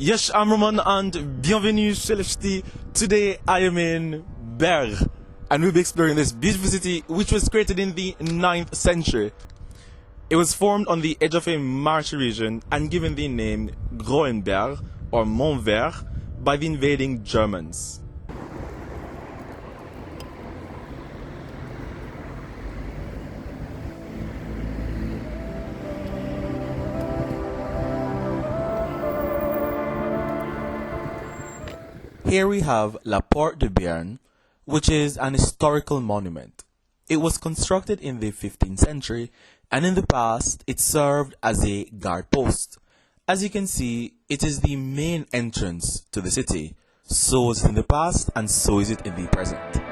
Yes, I'm Roman and Bienvenue, chez. Today I am in Bergues and we'll be exploring this beautiful city which was created in the 9th century. It was formed on the edge of a marshy region and given the name Groenberg or Montverts by the invading Germans. Here we have La Porte de Bienne, which is an historical monument. It was constructed in the 15th century and in the past it served as a guard post. As you can see, it is the main entrance to the city. So was it in the past and so is it in the present.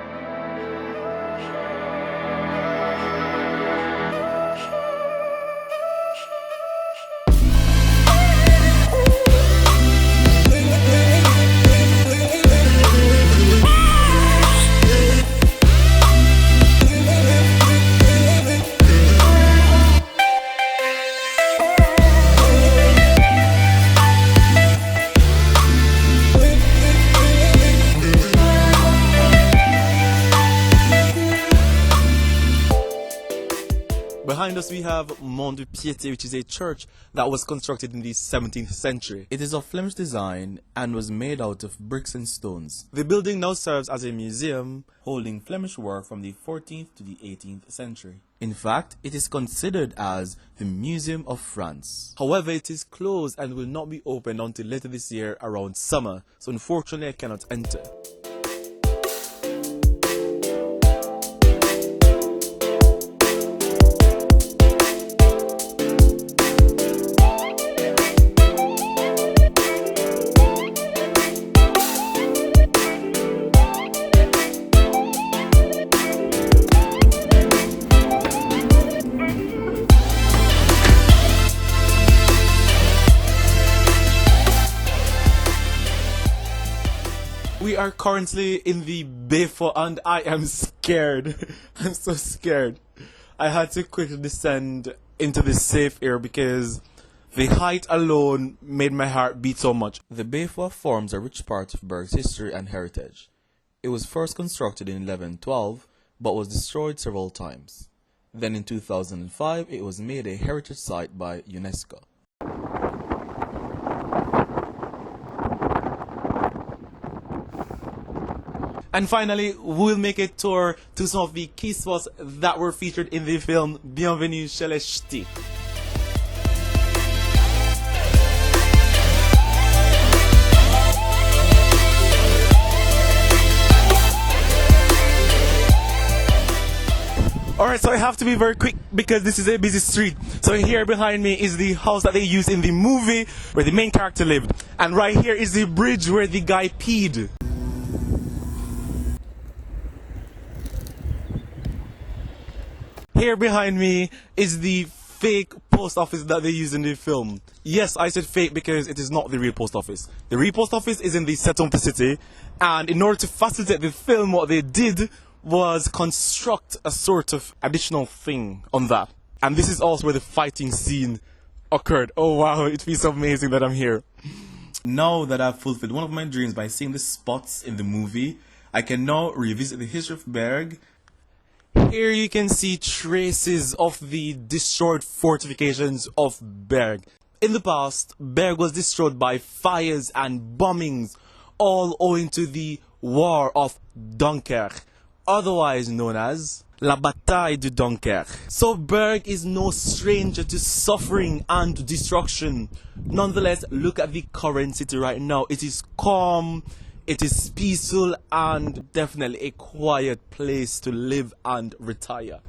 Behind us we have Mont de Piété, which is a church that was constructed in the 17th century. It is of Flemish design and was made out of bricks and stones. The building now serves as a museum holding Flemish work from the 14th to the 18th century. In fact, it is considered as the Museum of France. However, it is closed and will not be open until later this year around summer, so unfortunately I cannot enter. We are currently in the Before and I am scared. I'm so scared. I had to quickly descend into the safe area because the height alone made my heart beat so much. The Before forms a rich part of Bergues' history and heritage. It was first constructed in 1112 but was destroyed several times. Then in 2005 it was made a heritage site by UNESCO. And finally, we'll make a tour to some of the key spots that were featured in the film Bienvenue, chez. Alright, so I have to be very quick because this is a busy street. So here behind me is the house that they used in the movie where the main character lived. And right here is the bridge where the guy peed. Here behind me is the fake post office that they used in the film. Yes, I said fake because it is not the real post office. The real post office is in the center of the city, and in order to facilitate the film, what they did was construct a sort of additional thing on that. And this is also where the fighting scene occurred. Oh wow, it feels amazing that I'm here. Now that I've fulfilled one of my dreams by seeing the spots in the movie, I can now revisit the history of Bergues. Here you can see traces of the destroyed fortifications of Bergues. In the past, Bergues was destroyed by fires and bombings, all owing to the War of Dunkirk, otherwise known as La Bataille de Dunkirk. So Bergues is no stranger to suffering and destruction. Nonetheless, look at the current city right now. It is calm. It is peaceful and definitely a quiet place to live and retire.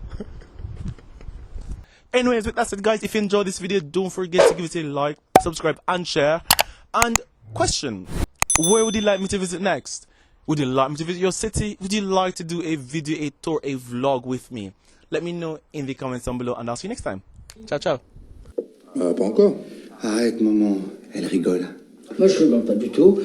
Anyways, with that said guys, if you enjoyed this video, don't forget to give it a like, subscribe and share. And question, where would you like me to visit next? Would you like me to visit your city? Would you like to do a video, a tour, a vlog with me? Let me know in the comments down below and I'll see you next time. Ciao, ciao. Pas encore. Arrête, maman, elle rigole. Moi, je rigole pas du tout.